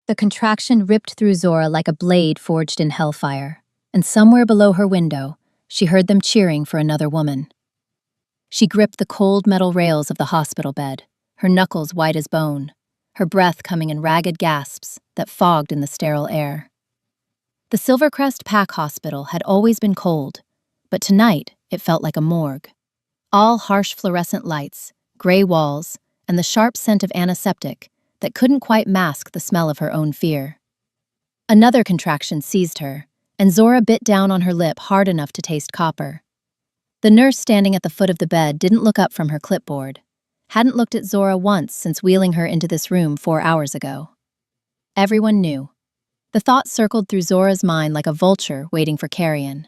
The contraction ripped through Zora like a blade forged in hellfire, and somewhere below her window, she heard them cheering for another woman. She gripped the cold metal rails of the hospital bed, her knuckles white as bone, her breath coming in ragged gasps that fogged in the sterile air. The Silvercrest Pack Hospital had always been cold, but tonight it felt like a morgue. All harsh fluorescent lights, gray walls, and the sharp scent of antiseptic that couldn't quite mask the smell of her own fear. Another contraction seized her, and Zora bit down on her lip hard enough to taste copper. The nurse standing at the foot of the bed didn't look up from her clipboard, hadn't looked at Zora once since wheeling her into this room 4 hours ago. Everyone knew. The thought circled through Zora's mind like a vulture waiting for carrion.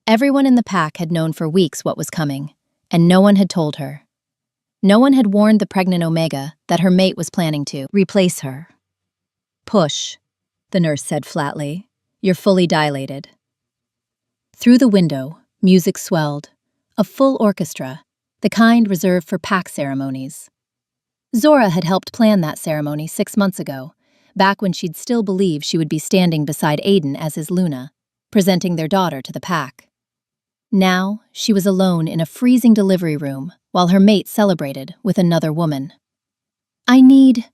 Everyone in the pack had known for weeks what was coming, and no one had told her. No one had warned the pregnant Omega that her mate was planning to replace her. "Push," the nurse said flatly. "You're fully dilated." Through the window, music swelled, a full orchestra, the kind reserved for pack ceremonies. Zora had helped plan that ceremony 6 months ago, back when she'd still believed she would be standing beside Aiden as his Luna, presenting their daughter to the pack. Now, she was alone in a freezing delivery room while her mate celebrated with another woman. "I need,"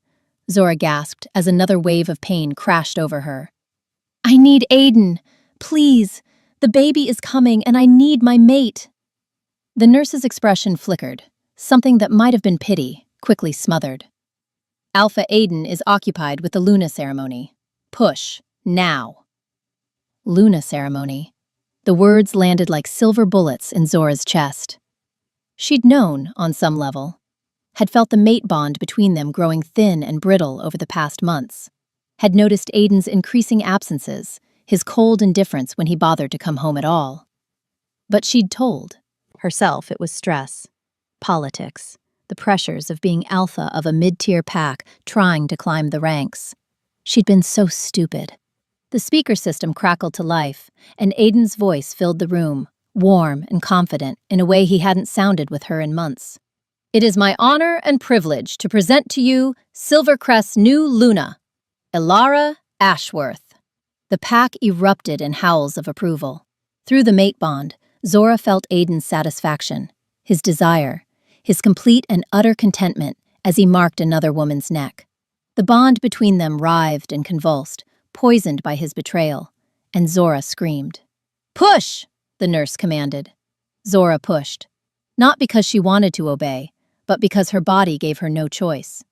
Zora gasped as another wave of pain crashed over her. "I need Aiden. Please. The baby is coming and I need my mate." The nurse's expression flickered, something that might have been pity, quickly smothered. "Alpha Aiden is occupied with the Luna ceremony. Push, now." Luna ceremony. The words landed like silver bullets in Zora's chest. She'd known, on some level, had felt the mate bond between them growing thin and brittle over the past months, had noticed Aiden's increasing absences, his cold indifference when he bothered to come home at all. But she'd told herself it was stress, politics, the pressures of being alpha of a mid-tier pack trying to climb the ranks. She'd been so stupid. The speaker system crackled to life, and Aiden's voice filled the room, warm and confident in a way he hadn't sounded with her in months. "It is my honor and privilege to present to you Silvercrest's new Luna, Ilara Ashworth." The pack erupted in howls of approval. Through the mate bond, Zora felt Aiden's satisfaction, his desire, his complete and utter contentment as he marked another woman's neck. The bond between them writhed and convulsed, poisoned by his betrayal, and Zora screamed. "Push!" the nurse commanded. Zora pushed, not because she wanted to obey, but because her body gave her no choice.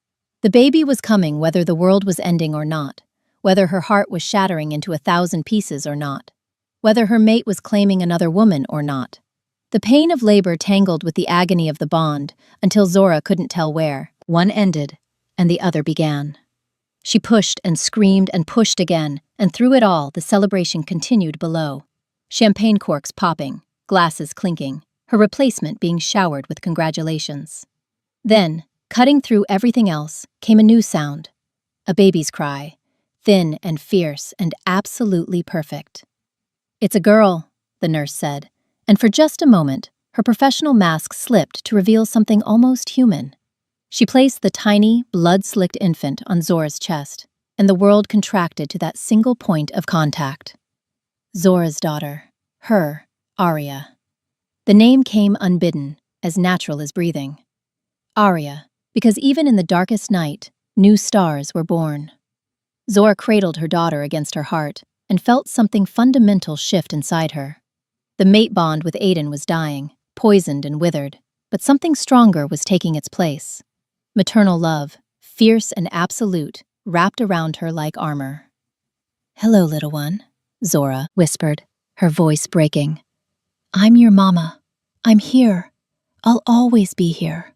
The baby was coming whether the world was ending or not, whether her heart was shattering into 1,000 pieces or not, whether her mate was claiming another woman or not. The pain of labor tangled with the agony of the bond until Zora couldn't tell where. One ended, and the other began. She pushed and screamed and pushed again, and through it all, the celebration continued below. Champagne corks popping, glasses clinking, her replacement being showered with congratulations. Then, cutting through everything else, came a new sound. A baby's cry, thin and fierce and absolutely perfect. "It's a girl," the nurse said, and for just a moment, her professional mask slipped to reveal something almost human. She placed the tiny, blood-slicked infant on Zora's chest, and the world contracted to that single point of contact. Zora's daughter. Her, Aria. The name came unbidden, as natural as breathing. Aria, because even in the darkest night, new stars were born. Zora cradled her daughter against her heart and felt something fundamental shift inside her. The mate bond with Aiden was dying, poisoned and withered, but something stronger was taking its place. Maternal love, fierce and absolute, wrapped around her like armor. "Hello, little one," Zora whispered, her voice breaking. "I'm your mama. I'm here. I'll always be here."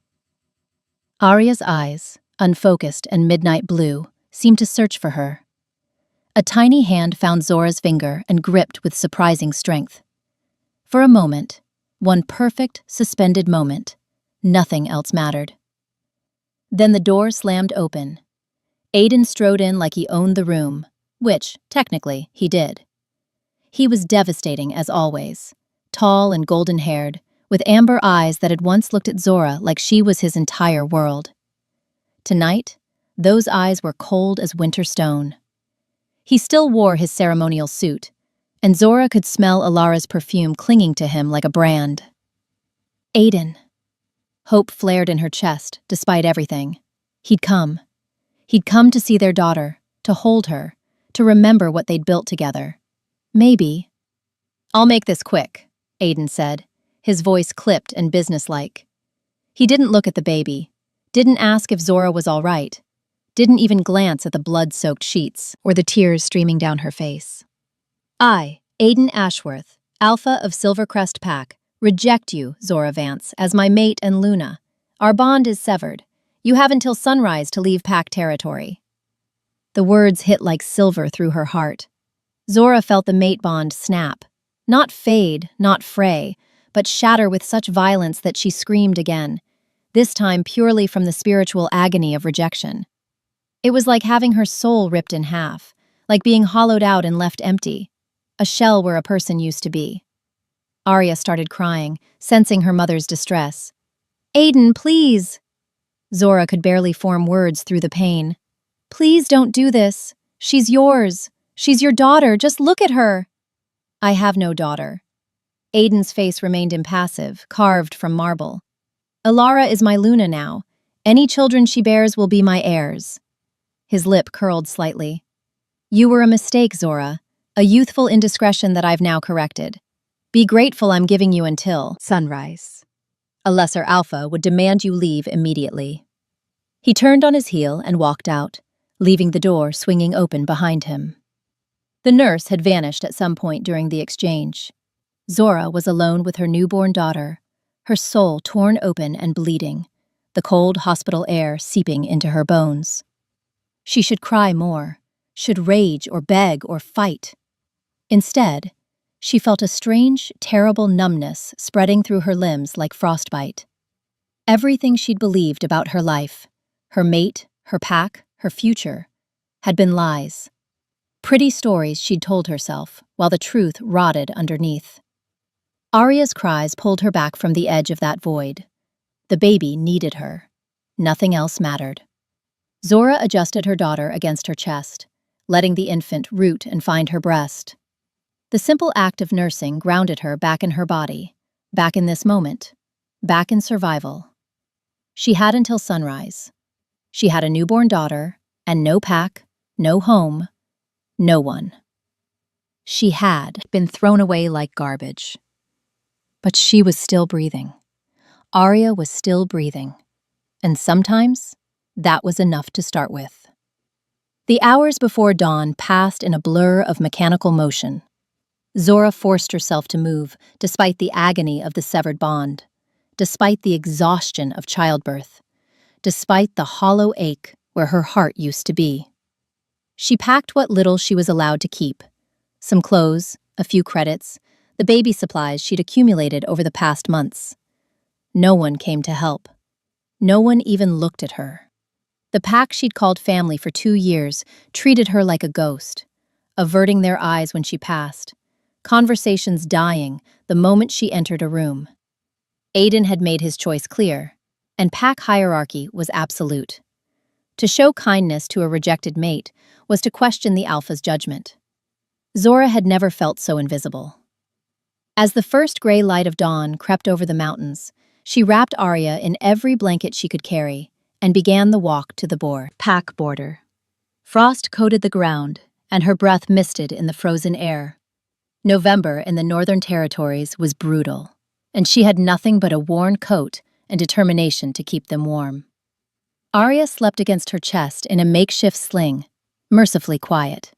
Aria's eyes, unfocused and midnight blue, seemed to search for her. A tiny hand found Zora's finger and gripped with surprising strength. For a moment, one perfect, suspended moment, nothing else mattered. Then the door slammed open. Aiden strode in like he owned the room, which, technically, he did. He was devastating as always, tall and golden-haired, with amber eyes that had once looked at Zora like she was his entire world. Tonight, those eyes were cold as winter stone, He still wore his ceremonial suit, and Zora could smell Alara's perfume clinging to him like a brand. Aiden. Hope flared in her chest, despite everything. He'd come. He'd come to see their daughter, to hold her, to remember what they'd built together. Maybe. "I'll make this quick," Aiden said, his voice clipped and businesslike. He didn't look at the baby, didn't ask if Zora was all right, didn't even glance at the blood-soaked sheets or the tears streaming down her face. "I, Aiden Ashworth, Alpha of Silvercrest Pack, reject you, Zora Vance, as my mate and Luna. Our bond is severed. You have until sunrise to leave Pack territory." The words hit like silver through her heart. Zora felt the mate bond snap. Not fade, not fray, but shatter with such violence that she screamed again, this time purely from the spiritual agony of rejection. It was like having her soul ripped in half, like being hollowed out and left empty, a shell where a person used to be. Arya started crying, sensing her mother's distress. "Aiden, please!" Zora could barely form words through the pain. "Please don't do this. She's yours. She's your daughter. Just look at her." "I have no daughter." Aiden's face remained impassive, carved from marble. "Alara is my Luna now. Any children she bears will be my heirs." His lip curled slightly. "You were a mistake, Zora. A youthful indiscretion that I've now corrected. Be grateful I'm giving you until sunrise. A lesser alpha would demand you leave immediately." He turned on his heel and walked out, leaving the door swinging open behind him. The nurse had vanished at some point during the exchange. Zora was alone with her newborn daughter, her soul torn open and bleeding, the cold hospital air seeping into her bones. She should cry more, should rage or beg or fight. Instead, she felt a strange, terrible numbness spreading through her limbs like frostbite. Everything she'd believed about her life, her mate, her pack, her future, had been lies. Pretty stories she'd told herself, while the truth rotted underneath. Arya's cries pulled her back from the edge of that void. The baby needed her. Nothing else mattered. Zora adjusted her daughter against her chest, letting the infant root and find her breast. The simple act of nursing grounded her back in her body, back in this moment, back in survival. She had until sunrise. She had a newborn daughter, and no pack, no home, no one. She had been thrown away like garbage. But she was still breathing. Arya was still breathing. And sometimes, that was enough to start with. The hours before dawn passed in a blur of mechanical motion. Zora forced herself to move, despite the agony of the severed bond, despite the exhaustion of childbirth, despite the hollow ache where her heart used to be. She packed what little she was allowed to keep, some clothes, a few credits, the baby supplies she'd accumulated over the past months. No one came to help. No one even looked at her. The pack she'd called family for 2 years treated her like a ghost, averting their eyes when she passed, conversations dying the moment she entered a room. Aiden had made his choice clear, and pack hierarchy was absolute. To show kindness to a rejected mate was to question the alpha's judgment. Zora had never felt so invisible. As the first gray light of dawn crept over the mountains, she wrapped Arya in every blanket she could carry and began the walk to the pack border. Frost coated the ground, and her breath misted in the frozen air. November in the Northern Territories was brutal, and she had nothing but a worn coat and determination to keep them warm. Arya slept against her chest in a makeshift sling, mercifully quiet.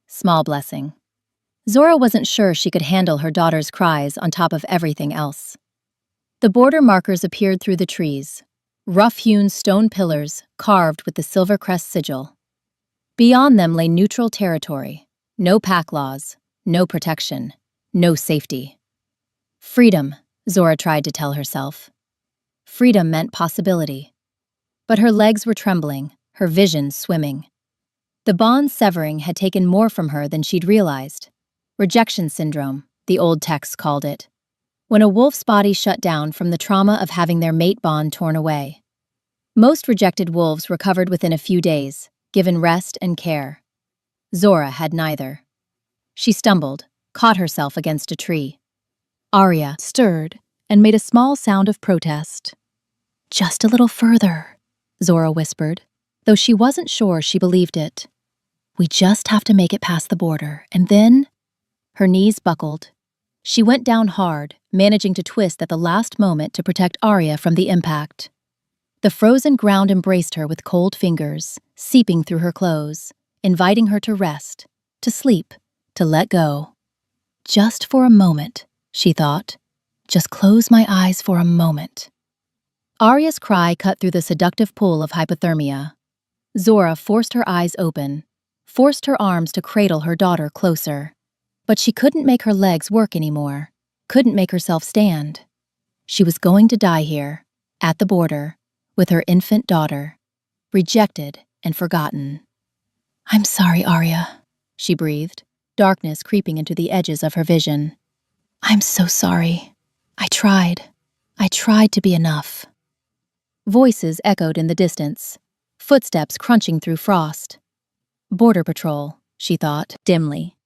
Small blessing. Zora wasn't sure she could handle her daughter's cries on top of everything else. The border markers appeared through the trees, rough-hewn stone pillars carved with the Silvercrest sigil. Beyond them lay neutral territory, no pack laws, no protection, no safety. Freedom, Zora tried to tell herself. Freedom meant possibility. But her legs were trembling, her vision swimming. The bond severing had taken more from her than she'd realized. Rejection syndrome, the old texts called it. When a wolf's body shut down from the trauma of having their mate bond torn away. Most rejected wolves recovered within a few days, given rest and care. Zora had neither. She stumbled, caught herself against a tree. Arya stirred and made a small sound of protest. "Just a little further," Zora whispered, though she wasn't sure she believed it. "We just have to make it past the border, and then—" Her knees buckled. She went down hard, managing to twist at the last moment to protect Arya from the impact. The frozen ground embraced her with cold fingers, seeping through her clothes, inviting her to rest, to sleep, to let go. Just for a moment, she thought. Just close my eyes for a moment. Arya's cry cut through the seductive pull of hypothermia. Zora forced her eyes open, forced her arms to cradle her daughter closer. But she couldn't make her legs work anymore, couldn't make herself stand. She was going to die here, at the border, with her infant daughter, rejected and forgotten. "I'm sorry, Arya," she breathed, darkness creeping into the edges of her vision. "I'm so sorry. I tried to be enough." Voices echoed in the distance, footsteps crunching through frost. Border Patrol, she thought, dimly.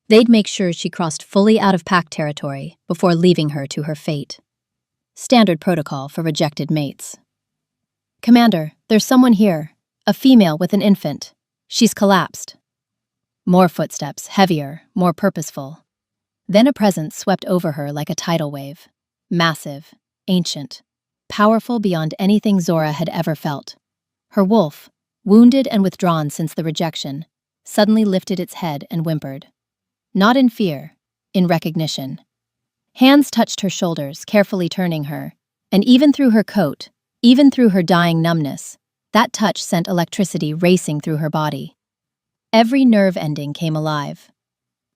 They'd make sure she crossed fully out of pack territory before leaving her to her fate. Standard protocol for rejected mates. "Commander, there's someone here. A female with an infant. She's collapsed." More footsteps, heavier, more purposeful. Then a presence swept over her like a tidal wave. Massive, ancient, powerful beyond anything Zora had ever felt. Her wolf, wounded and withdrawn since the rejection, suddenly lifted its head and whimpered. Not in fear, in recognition. Hands touched her shoulders, carefully turning her, and even through her coat, even through her dying numbness, that touch sent electricity racing through her body. Every nerve ending came alive.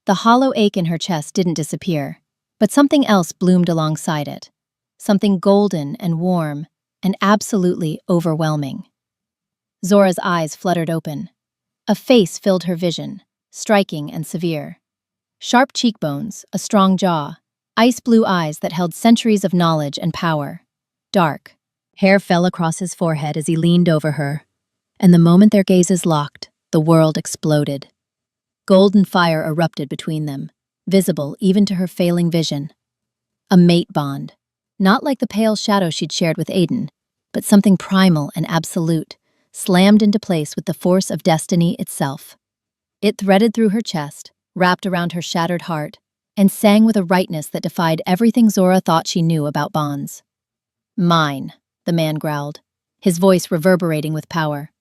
The hollow ache in her chest didn't disappear, but something else bloomed alongside it. Something golden and warm and absolutely overwhelming. Zora's eyes fluttered open. A face filled her vision, striking and severe. Sharp cheekbones, a strong jaw, ice blue eyes that held centuries of knowledge and power. Dark. Hair fell across his forehead as he leaned over her, and the moment their gazes locked, the world exploded. Golden fire erupted between them, visible even to her failing vision. A mate bond, not like the pale shadow she'd shared with Aiden, but something primal and absolute, slammed into place with the force of destiny itself. It threaded through her chest, wrapped around her shattered heart, and sang with a rightness that defied everything Zora thought she knew about bonds. "Mine," the man growled, his voice reverberating with power.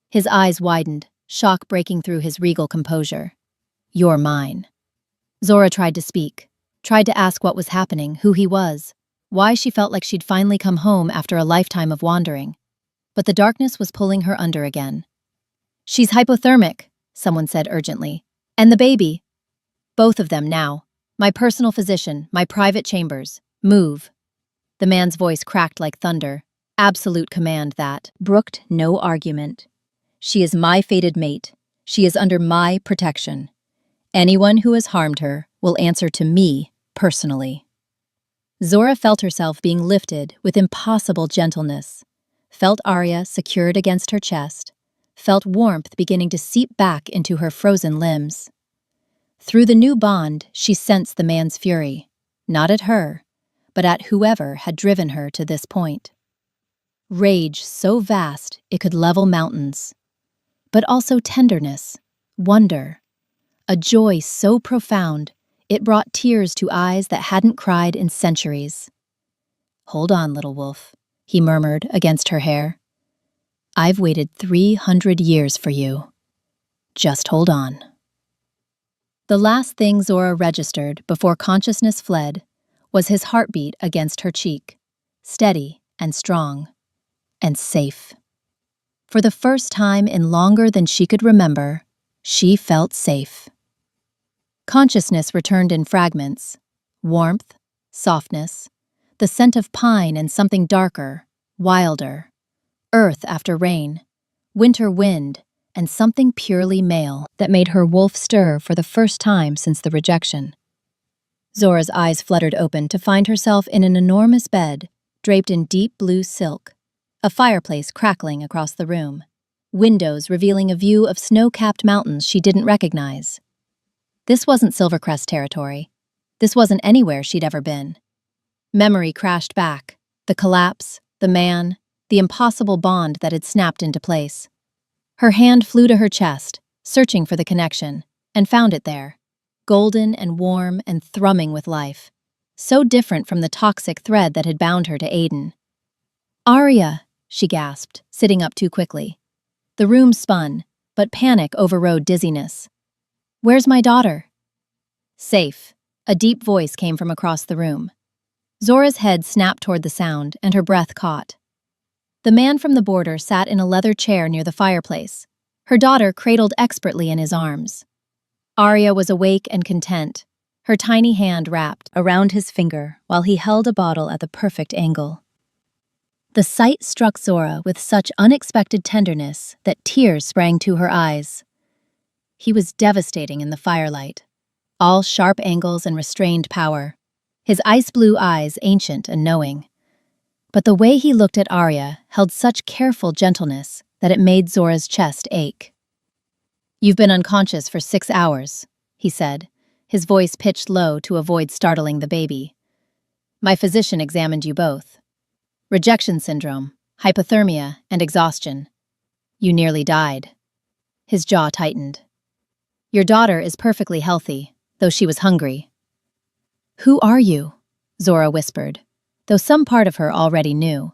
His eyes widened, shock breaking through his regal composure. "You're mine." Zora tried to speak, tried to ask what was happening, who he was, why she felt like she'd finally come home after a lifetime of wandering. But the darkness was pulling her under again. "She's hypothermic," someone said urgently. "And the baby." "Both of them now. My personal physician, my private chambers. Move." The man's voice cracked like thunder, absolute command that brooked no argument. "She is my fated mate. She is under my protection. Anyone who has harmed her will answer to me personally." Zora felt herself being lifted with impossible gentleness, felt Arya secured against her chest, felt warmth beginning to seep back into her frozen limbs. Through the new bond, she sensed the man's fury, not at her, but at whoever had driven her to this point. Rage so vast it could level mountains, but also tenderness, wonder, a joy so profound it brought tears to eyes that hadn't cried in centuries. "Hold on, little wolf," he murmured against her hair. "I've waited 300 years for you. Just hold on." The last thing Zora registered before consciousness fled was his heartbeat against her cheek, steady and strong, and safe. For the first time in longer than she could remember, she felt safe. Consciousness returned in fragments, warmth, softness, the scent of pine and something darker, wilder, earth after rain, winter wind, and something purely male that made her wolf stir for the first time since the rejection. Zora's eyes fluttered open to find herself in an enormous bed, draped in deep blue silk, a fireplace crackling across the room. windows revealing a view of snow-capped mountains she didn't recognize. This wasn't Silvercrest territory. This wasn't anywhere she'd ever been. Memory crashed back. The collapse, the man, the impossible bond that had snapped into place. Her hand flew to her chest, searching for the connection, and found it there, golden and warm and thrumming with life, so different from the toxic thread that had bound her to Aiden. "Arya," she gasped, sitting up too quickly. The room spun, but panic overrode dizziness. "Where's my daughter?" "Safe," a deep voice came from across the room. Zora's head snapped toward the sound, and her breath caught. The man from the border sat in a leather chair near the fireplace, her daughter cradled expertly in his arms. Arya was awake and content, her tiny hand wrapped around his finger while he held a bottle at the perfect angle. The sight struck Zora with such unexpected tenderness that tears sprang to her eyes. He was devastating in the firelight, all sharp angles and restrained power, his ice-blue eyes ancient and knowing. But the way he looked at Arya held such careful gentleness that it made Zora's chest ache. "You've been unconscious for 6 hours," he said, his voice pitched low to avoid startling the baby. "My physician examined you both. Rejection syndrome, hypothermia, and exhaustion. You nearly died." His jaw tightened. "Your daughter is perfectly healthy, though she was hungry." "Who are you?" Zora whispered, though some part of her already knew.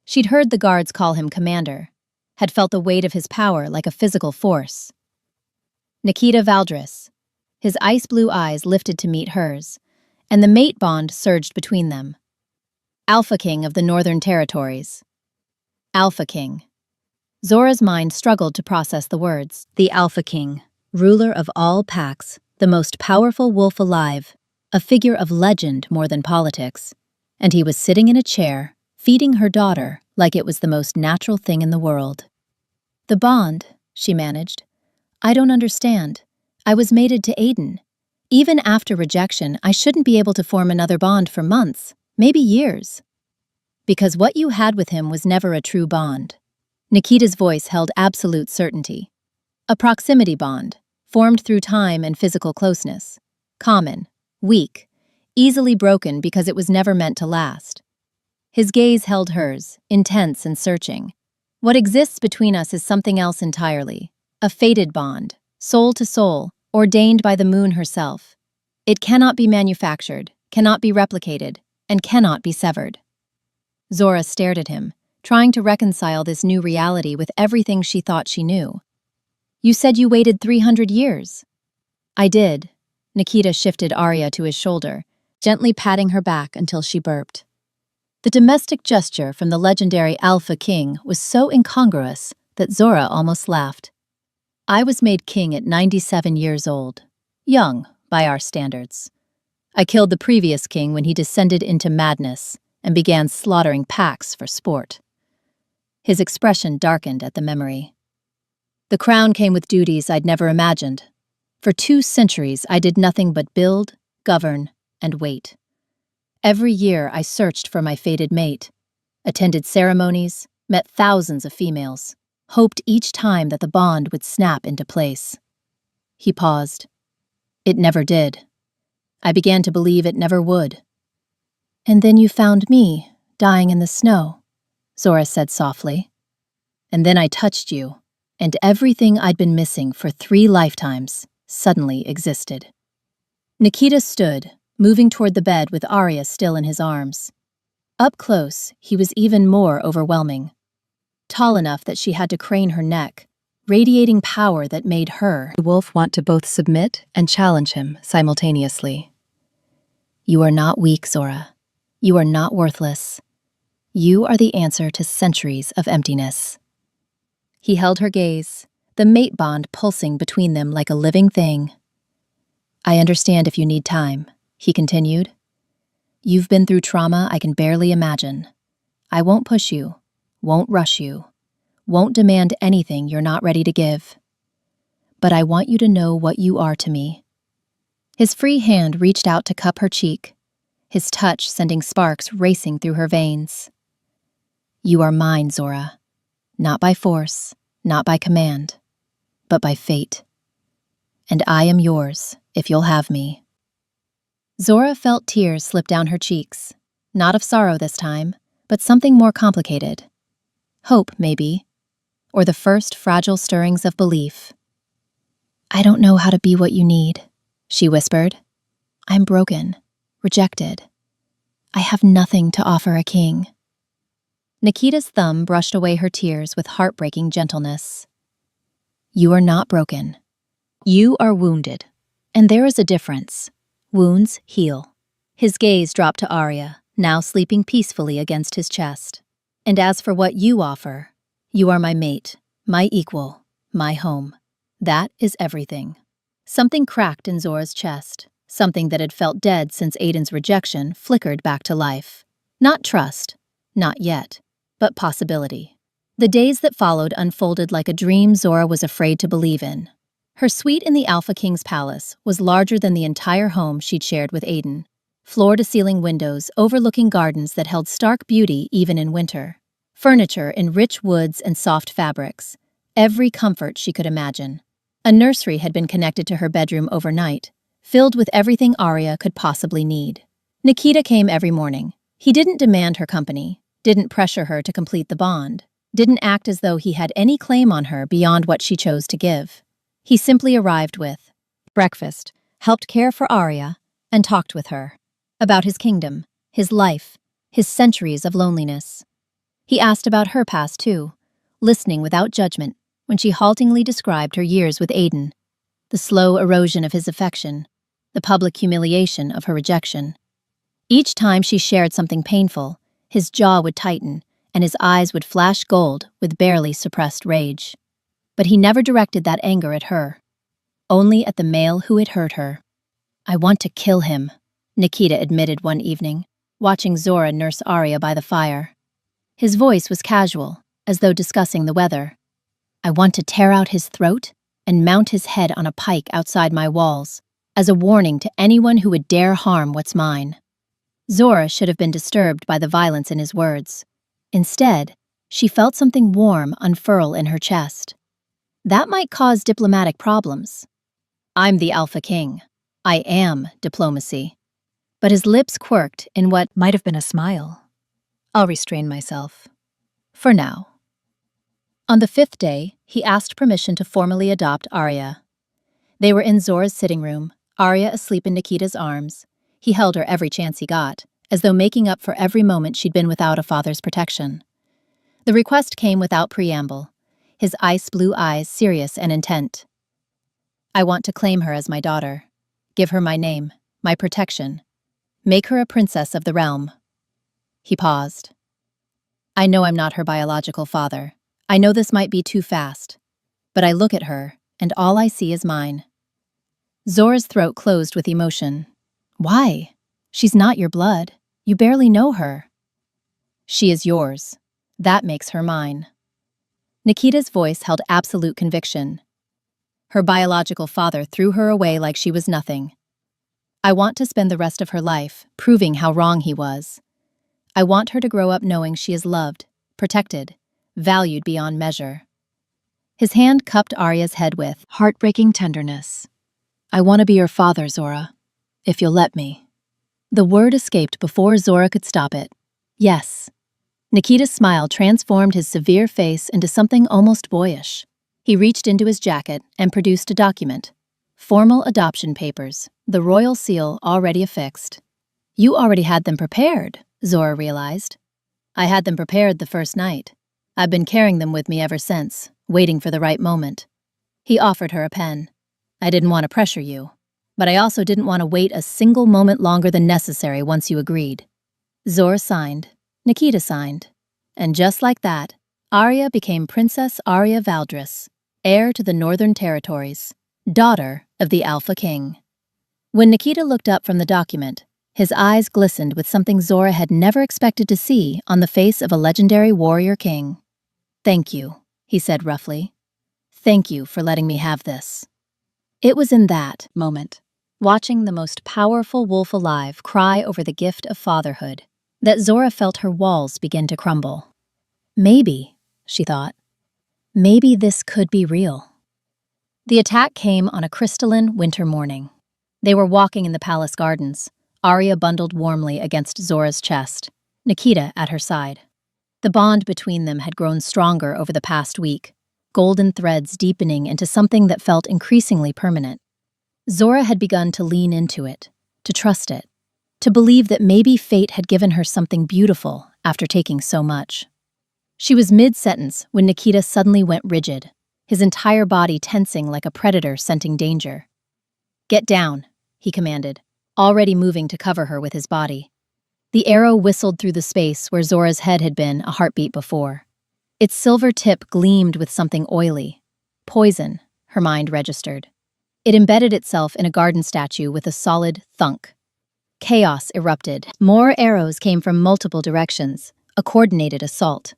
She'd heard the guards call him commander, had felt the weight of his power like a physical force. Nikita Valdris. His ice-blue eyes lifted to meet hers, and the mate bond surged between them. Alpha King of the Northern Territories. Alpha King. Zora's mind struggled to process the words. The Alpha King, ruler of all packs, the most powerful wolf alive, a figure of legend more than politics. And he was sitting in a chair, feeding her daughter like it was the most natural thing in the world. "The bond," she managed. "I don't understand. I was mated to Aiden. Even after rejection, I shouldn't be able to form another bond for months, maybe years." "Because what you had with him was never a true bond." Nikita's voice held absolute certainty. "A proximity bond, formed through time and physical closeness. Common, weak, easily broken because it was never meant to last." His gaze held hers, intense and searching. "What exists between us is something else entirely. A fated bond, soul to soul, ordained by the moon herself. It cannot be manufactured, cannot be replicated, and cannot be severed." Zora stared at him, trying to reconcile this new reality with everything she thought she knew. "You said you waited 300 years. "I did." Nikita shifted Arya to his shoulder, gently patting her back until she burped. The domestic gesture from the legendary Alpha King was so incongruous that Zora almost laughed. "I was made king at 97 years old. Young, by our standards. I killed the previous king when he descended into madness and began slaughtering packs for sport." His expression darkened at the memory. "The crown came with duties I'd never imagined. For 2 centuries, I did nothing but build, govern, and wait. Every year, I searched for my fated mate, attended ceremonies, met thousands of females, hoped each time that the bond would snap into place." He paused. "It never did. I began to believe it never would." "And then you found me, dying in the snow," Zora said softly. "And then I touched you, and everything I'd been missing for 3 lifetimes suddenly existed." Nikita stood, moving toward the bed with Arya still in his arms. Up close, he was even more overwhelming. Tall enough that she had to crane her neck, radiating power that made her, the wolf, want to both submit and challenge him simultaneously. "You are not weak, Zora. You are not worthless. You are the answer to centuries of emptiness." He held her gaze, the mate bond pulsing between them like a living thing. "I understand if you need time," he continued. "You've been through trauma I can barely imagine. I won't push you, won't rush you, won't demand anything you're not ready to give. But I want you to know what you are to me." His free hand reached out to cup her cheek, his touch sending sparks racing through her veins. "You are mine, Zora. Not by force, not by command, but by fate. And I am yours, if you'll have me. Zora felt tears slip down her cheeks, not of sorrow this time, but something more complicated. Hope, maybe, or the first fragile stirrings of belief. I don't know how to be what you need, she whispered. I'm broken, rejected. I have nothing to offer a king. Nikita's thumb brushed away her tears with heartbreaking gentleness. You are not broken. You are wounded. And there is a difference. Wounds heal. His gaze dropped to Arya, now sleeping peacefully against his chest. And as for what you offer, you are my mate, my equal, my home. That is everything. Something cracked in Zora's chest. Something that had felt dead since Aiden's rejection flickered back to life. Not trust, not yet, but possibility. The days that followed unfolded like a dream Zora was afraid to believe in. Her suite in the Alpha King's palace was larger than the entire home she'd shared with Aiden. Floor-to-ceiling windows overlooking gardens that held stark beauty even in winter. Furniture in rich woods and soft fabrics. Every comfort she could imagine. A nursery had been connected to her bedroom overnight, filled with everything Arya could possibly need. Nikita came every morning. He didn't demand her company, didn't pressure her to complete the bond, didn't act as though he had any claim on her beyond what she chose to give. He simply arrived with breakfast, helped care for Arya, and talked with her. About his kingdom, his life, his centuries of loneliness. He asked about her past too, listening without judgment when she haltingly described her years with Aiden, the slow erosion of his affection, the public humiliation of her rejection. Each time she shared something painful, his jaw would tighten and his eyes would flash gold with barely suppressed rage. But he never directed that anger at her, only at the male who had hurt her. I want to kill him, Nikita admitted one evening, watching Zora nurse Arya by the fire. His voice was casual, as though discussing the weather. I want to tear out his throat and mount his head on a pike outside my walls, as a warning to anyone who would dare harm what's mine. Zora should have been disturbed by the violence in his words. Instead, she felt something warm unfurl in her chest. That might cause diplomatic problems. I'm the Alpha King. I am diplomacy. But his lips quirked in what might have been a smile. I'll restrain myself. For now. On the 5th day, he asked permission to formally adopt Arya. They were in Zora's sitting room, Arya asleep in Nikita's arms. He held her every chance he got, as though making up for every moment she'd been without a father's protection. The request came without preamble, his ice-blue eyes serious and intent. I want to claim her as my daughter, give her my name, my protection, make her a princess of the realm. He paused. I know I'm not her biological father. I know this might be too fast, but I look at her, and all I see is mine. Zora's throat closed with emotion. Why? She's not your blood. You barely know her. She is yours. That makes her mine. Nikita's voice held absolute conviction. Her biological father threw her away like she was nothing. I want to spend the rest of her life proving how wrong he was. I want her to grow up knowing she is loved, protected, valued beyond measure. His hand cupped Arya's head with heartbreaking tenderness. I want to be your father, Zora, if you'll let me. The word escaped before Zora could stop it. Yes. Nikita's smile transformed his severe face into something almost boyish. He reached into his jacket and produced a document. Formal adoption papers, the royal seal already affixed. You already had them prepared, Zora realized. I had them prepared the first night. I've been carrying them with me ever since, waiting for the right moment. He offered her a pen. I didn't want to pressure you, but I also didn't want to wait a single moment longer than necessary once you agreed. Zora signed. Nikita signed. And just like that, Arya became Princess Arya Valdris, heir to the Northern Territories, daughter of the Alpha King. When Nikita looked up from the document, his eyes glistened with something Zora had never expected to see on the face of a legendary warrior king. Thank you, he said roughly. Thank you for letting me have this. It was in that moment, watching the most powerful wolf alive cry over the gift of fatherhood, that Zora felt her walls begin to crumble. Maybe, she thought, Maybe this could be real. The attack came on a crystalline winter morning. They were walking in the palace gardens, Arya bundled warmly against Zora's chest, Nikita at her side. The bond between them had grown stronger over the past week, golden threads deepening into something that felt increasingly permanent. Zora had begun to lean into it, to trust it, to believe that maybe fate had given her something beautiful after taking so much. She was mid-sentence when Nikita suddenly went rigid, his entire body tensing like a predator scenting danger. "Get down," he commanded, already moving to cover her with his body. The arrow whistled through the space where Zora's head had been a heartbeat before. Its silver tip gleamed with something oily. Poison, her mind registered. It embedded itself in a garden statue with a solid thunk. Chaos erupted. More arrows came from multiple directions, a coordinated assault.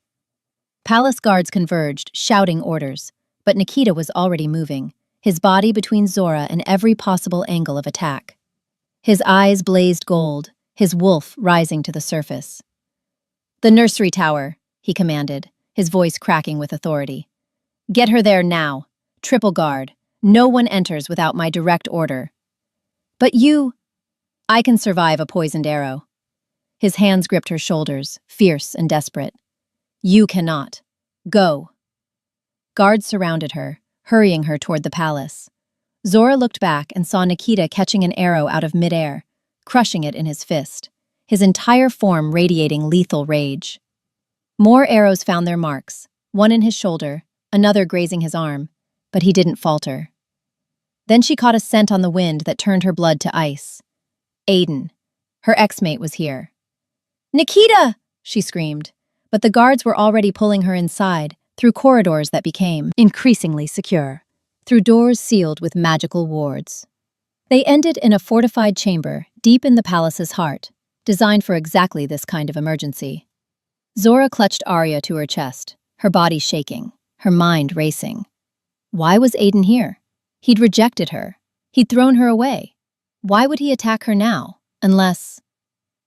Palace guards converged, shouting orders, but Nikita was already moving, his body between Zora and every possible angle of attack. His eyes blazed gold, his wolf rising to the surface. "The nursery tower," he commanded, his voice cracking with authority. "Get her there now. Triple guard. No one enters without my direct order." "But you—" "I can survive a poisoned arrow." His hands gripped her shoulders, fierce and desperate. "You cannot. Go." Guards surrounded her, hurrying her toward the palace. Zora looked back and saw Nikita catching an arrow out of midair, crushing it in his fist, his entire form radiating lethal rage. More arrows found their marks, one in his shoulder, another grazing his arm, but he didn't falter. Then she caught a scent on the wind that turned her blood to ice. Aiden. Her ex-mate was here. "Nikita!" she screamed, but the guards were already pulling her inside, through corridors that became increasingly secure, through doors sealed with magical wards. They ended in a fortified chamber deep in the palace's heart, designed for exactly this kind of emergency. Zora clutched Arya to her chest, her body shaking, her mind racing. Why was Aiden here? He'd rejected her. He'd thrown her away. Why would he attack her now, unless—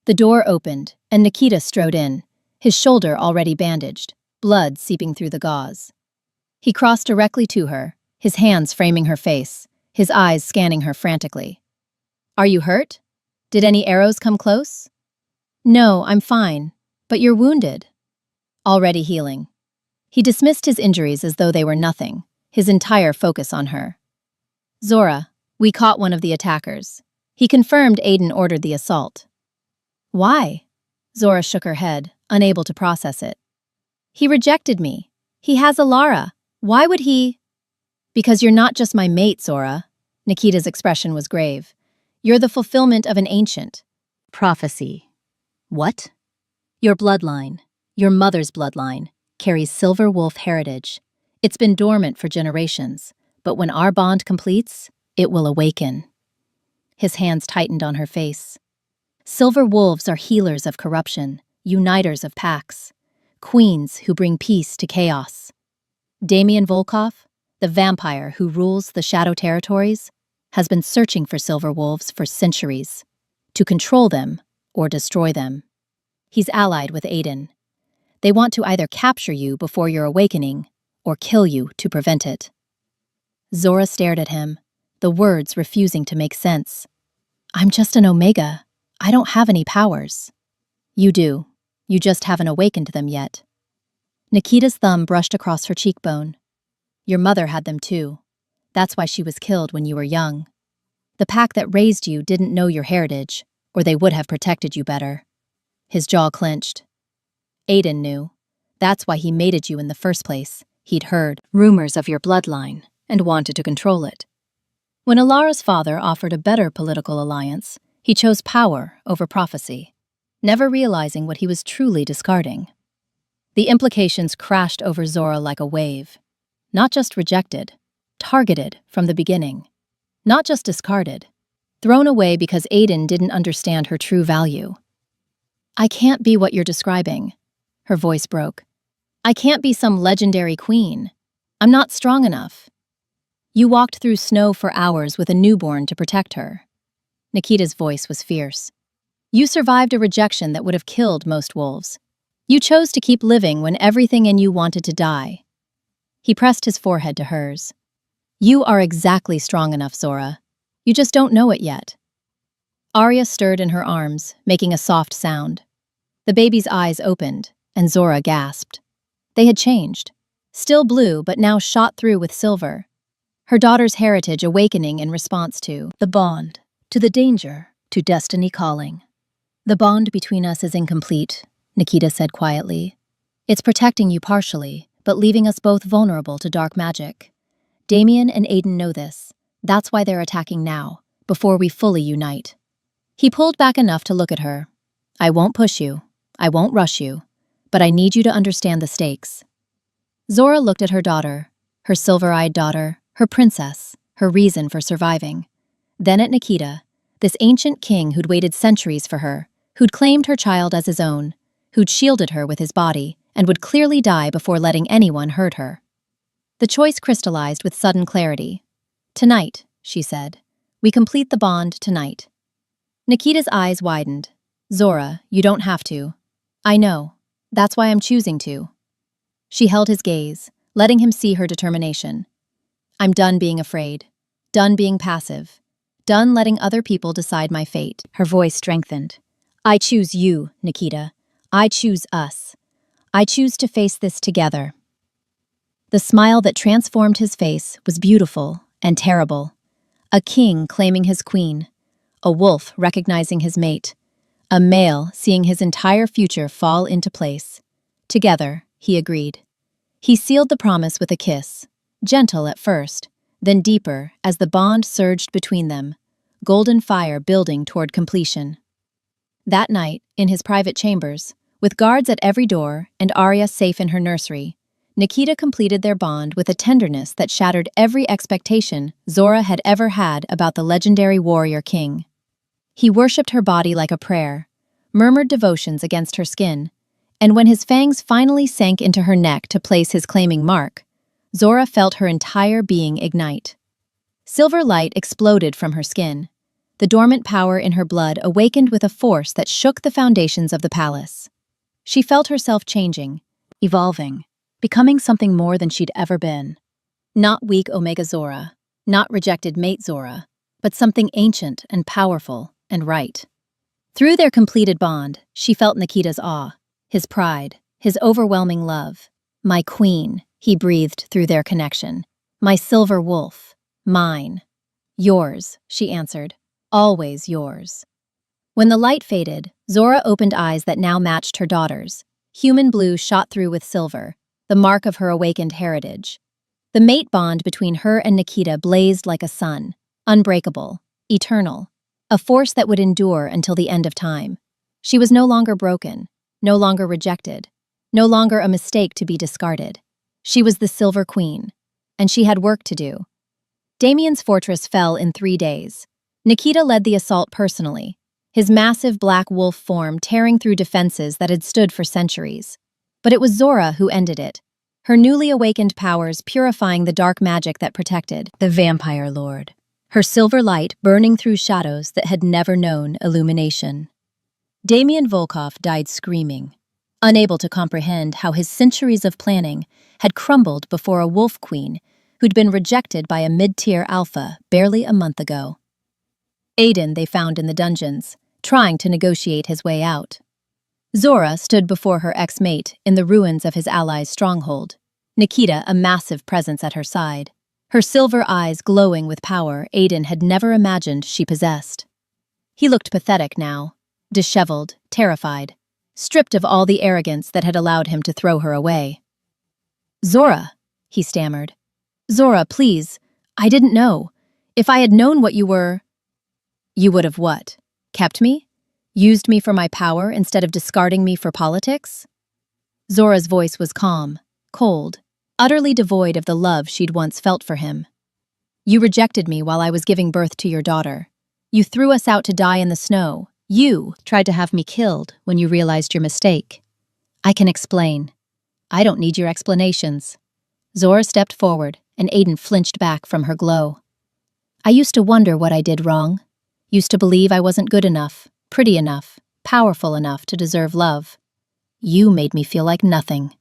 The door opened, and Nikita strode in, his shoulder already bandaged, blood seeping through the gauze. He crossed directly to her, his hands framing her face, his eyes scanning her frantically. "Are you hurt? Did any arrows come close?" "No, I'm fine, but you're wounded." "Already healing." He dismissed his injuries as though they were nothing, his entire focus on her. "Zora, we caught one of the attackers." He confirmed Aiden ordered the assault. "Why?" Zora shook her head, unable to process it. "He rejected me. He has Alara. Why would he—" "Because you're not just my mate, Zora." Nikita's expression was grave. "You're the fulfillment of an ancient prophecy." "What?" "Your bloodline, your mother's bloodline, carries silver wolf heritage. It's been dormant for generations, but when our bond completes, it will awaken." His hands tightened on her face. "Silver wolves are healers of corruption, uniters of packs, queens who bring peace to chaos. Damian Volkov, the vampire who rules the Shadow Territories, has been searching for silver wolves for centuries, to control them or destroy them. He's allied with Aiden. They want to either capture you before your awakening or kill you to prevent it." Zora stared at him, the words refusing to make sense. "I'm just an Omega. I don't have any powers." "You do. You just haven't awakened them yet." Nikita's thumb brushed across her cheekbone. "Your mother had them too. That's why she was killed when you were young. The pack that raised you didn't know your heritage, or they would have protected you better." His jaw clenched. "Aiden knew. That's why he mated you in the first place. He'd heard rumors of your bloodline and wanted to control it. When Alara's father offered a better political alliance, he chose power over prophecy, never realizing what he was truly discarding." The implications crashed over Zora like a wave. Not just rejected, targeted from the beginning. Not just discarded, thrown away because Aiden didn't understand her true value. "I can't be what you're describing." Her voice broke. "I can't be some legendary queen. I'm not strong enough." "You walked through snow for hours with a newborn to protect her." Nikita's voice was fierce. "You survived a rejection that would have killed most wolves. You chose to keep living when everything in you wanted to die." He pressed his forehead to hers. You are exactly strong enough, Zora. You just don't know it yet. Arya stirred in her arms, making a soft sound. The baby's eyes opened, and Zora gasped. They had changed. Still blue, but now shot through with silver. Her daughter's heritage awakening in response to the bond, to the danger, to destiny calling. The bond between us is incomplete, Nikita said quietly. It's protecting you partially, but leaving us both vulnerable to dark magic. Damien and Aiden know this. That's why they're attacking now, before we fully unite. He pulled back enough to look at her. I won't push you. I won't rush you. But I need you to understand the stakes. Zora looked at her daughter, her silver-eyed daughter, her princess, her reason for surviving. Then at Nikita, this ancient king who'd waited centuries for her, who'd claimed her child as his own, who'd shielded her with his body, and would clearly die before letting anyone hurt her. The choice crystallized with sudden clarity. Tonight, she said. We complete the bond tonight. Nikita's eyes widened. Zora, you don't have to. I know. That's why I'm choosing to. She held his gaze, letting him see her determination. I'm done being afraid. Done being passive. Done letting other people decide my fate. Her voice strengthened. I choose you, Nikita. I choose us. I choose to face this together. The smile that transformed his face was beautiful and terrible. A king claiming his queen. A wolf recognizing his mate. A male seeing his entire future fall into place. Together, he agreed. He sealed the promise with a kiss, gentle at first, then deeper as the bond surged between them, golden fire building toward completion. That night, in his private chambers, with guards at every door and Arya safe in her nursery, Nikita completed their bond with a tenderness that shattered every expectation Zora had ever had about the legendary warrior king. He worshipped her body like a prayer, murmured devotions against her skin, and when his fangs finally sank into her neck to place his claiming mark, Zora felt her entire being ignite. Silver light exploded from her skin. The dormant power in her blood awakened with a force that shook the foundations of the palace. She felt herself changing, evolving, becoming something more than she'd ever been. Not weak Omega Zora, not rejected mate Zora, but something ancient and powerful and right. Through their completed bond, she felt Nikita's awe, his pride, his overwhelming love. My queen, he breathed through their connection. My silver wolf. Mine. Yours, she answered. Always yours. When the light faded, Zora opened eyes that now matched her daughter's. Human blue shot through with silver, the mark of her awakened heritage. The mate bond between her and Nikita blazed like a sun, unbreakable, eternal, a force that would endure until the end of time. She was no longer broken, no longer rejected, no longer a mistake to be discarded. She was the Silver Queen, and she had work to do. Damien's fortress fell in 3 days. Nikita led the assault personally, his massive black wolf form tearing through defenses that had stood for centuries. But it was Zora who ended it, her newly awakened powers purifying the dark magic that protected the Vampire Lord, her silver light burning through shadows that had never known illumination. Damien Volkov died screaming, unable to comprehend how his centuries of planning had crumbled before a wolf queen who'd been rejected by a mid-tier alpha barely a month ago. Aiden they found in the dungeons, trying to negotiate his way out. Zora stood before her ex-mate in the ruins of his ally's stronghold, Nikita a massive presence at her side, her silver eyes glowing with power Aiden had never imagined she possessed. He looked pathetic now, disheveled, terrified, stripped of all the arrogance that had allowed him to throw her away. Zora, he stammered. Zora, please, I didn't know. If I had known what you were... You would have what? Kept me? Used me for my power instead of discarding me for politics? Zora's voice was calm, cold, utterly devoid of the love she'd once felt for him. You rejected me while I was giving birth to your daughter. You threw us out to die in the snow. You tried to have me killed when you realized your mistake. I can explain. I don't need your explanations. Zora stepped forward, and Aiden flinched back from her glow. I used to wonder what I did wrong. Used to believe I wasn't good enough, pretty enough, powerful enough to deserve love. You made me feel like nothing.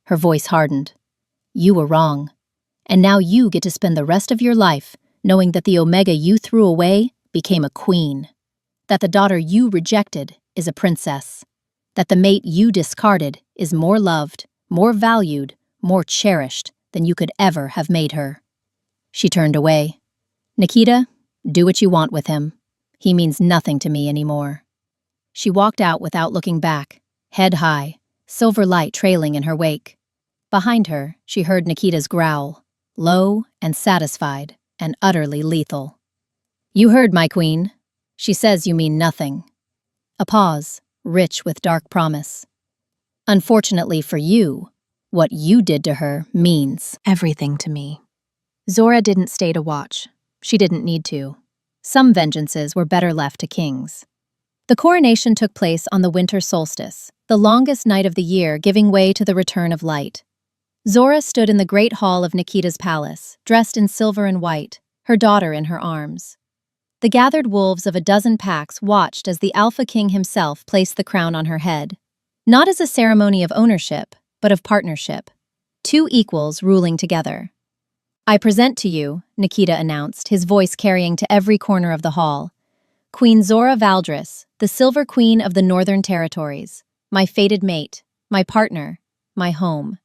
Her voice hardened. You were wrong. And now you get to spend the rest of your life knowing that the Omega you threw away became a queen, that the daughter you rejected is a princess, that the mate you discarded is more loved, more valued, more cherished than you could ever have made her. She turned away. Nikita, do what you want with him. He means nothing to me anymore. She walked out without looking back, head high, silver light trailing in her wake. Behind her, she heard Nikita's growl, low and satisfied and utterly lethal. You heard my queen. She says you mean nothing. A pause, rich with dark promise. Unfortunately for you, what you did to her means everything to me. Zora didn't stay to watch. She didn't need to. Some vengeances were better left to kings. The coronation took place on the winter solstice, the longest night of the year, giving way to the return of light. Zora stood in the great hall of Nikita's palace, dressed in silver and white, her daughter in her arms. The gathered wolves of a dozen packs watched as the Alpha King himself placed the crown on her head, not as a ceremony of ownership, but of partnership. Two equals ruling together. I present to you, Nikita announced, his voice carrying to every corner of the hall, Queen Zora Valdris, the Silver Queen of the Northern Territories, my fated mate, my partner, my home.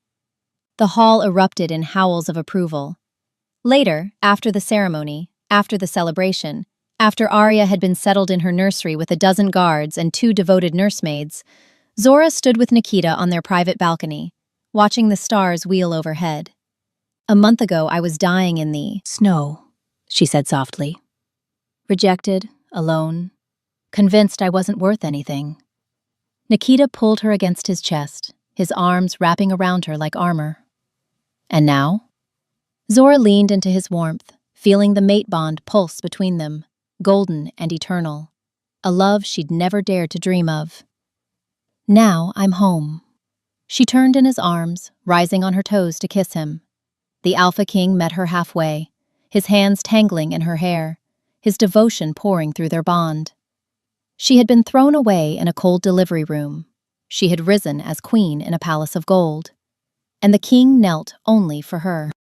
The hall erupted in howls of approval. Later, after the ceremony, after the celebration, after Arya had been settled in her nursery with a dozen guards and 2 devoted nursemaids, Zora stood with Nikita on their private balcony, watching the stars wheel overhead. A month ago, I was dying in the snow, she said softly. Rejected, alone, convinced I wasn't worth anything. Nikita pulled her against his chest, his arms wrapping around her like armor. And now? Zora leaned into his warmth, feeling the mate bond pulse between them, golden and eternal, a love she'd never dared to dream of. Now I'm home. She turned in his arms, rising on her toes to kiss him. The Alpha King met her halfway, his hands tangling in her hair, his devotion pouring through their bond. She had been thrown away in a cold delivery room. She had risen as queen in a palace of gold. And the king knelt only for her.